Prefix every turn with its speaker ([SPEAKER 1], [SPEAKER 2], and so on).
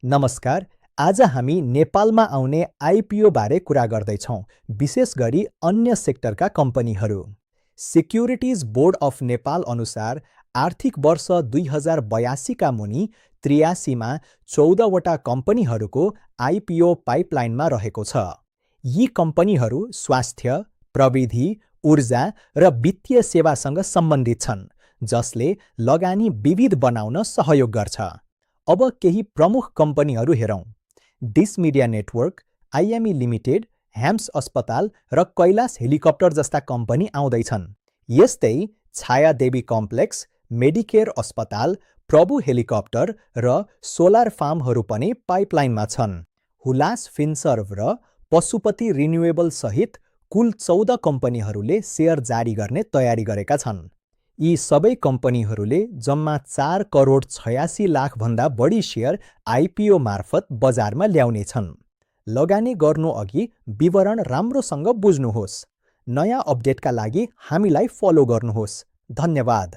[SPEAKER 1] नमस्कार। आज हामी नेपालमा आउने आइपिओ बारे कुरा गर्दैछौँ, विशेष गरी अन्य सेक्टरका कम्पनीहरू। सिक्युरिटिज बोर्ड अफ नेपाल अनुसार आर्थिक वर्ष 2082का मुनि 83मा 14वटा कम्पनीहरूको आइपिओ पाइपलाइनमा रहेको छ। यी कम्पनीहरू स्वास्थ्य, प्रविधि, ऊर्जा र वित्तीय सेवासँग सम्बन्धित छन्, जसले लगानी विविध बनाउन सहयोग गर्छ। अब केही प्रमुख कम्पनीहरू हेरौँ। Dish media network, IME limited, Hams अस्पताल र कैलाश हेलिकप्टर जस्ता कम्पनी आउँदैछन्। यस्तै छायादेवी कम्प्लेक्स, मेडिकेयर अस्पताल, प्रभु हेलिकप्टर र सोलर फार्महरू पनि पाइपलाइनमा छन्। हुलास फिनसर्भ र पशुपति रिन्युएबल सहित कुल 14 कम्पनीहरूले सेयर जारी गर्ने तयारी गरेका छन्। यी सबै कम्पनीहरूले जम्मा 4 करोड 86 लाख भन्दा बढी सेयर आइपिओ मार्फत बजारमा ल्याउनेछन्। लगानी गर्नु अघि विवरण राम्रोसँग बुझ्नुहोस्। नयाँ अपडेटका लागि हामीलाई फलो गर्नुहोस्। धन्यवाद।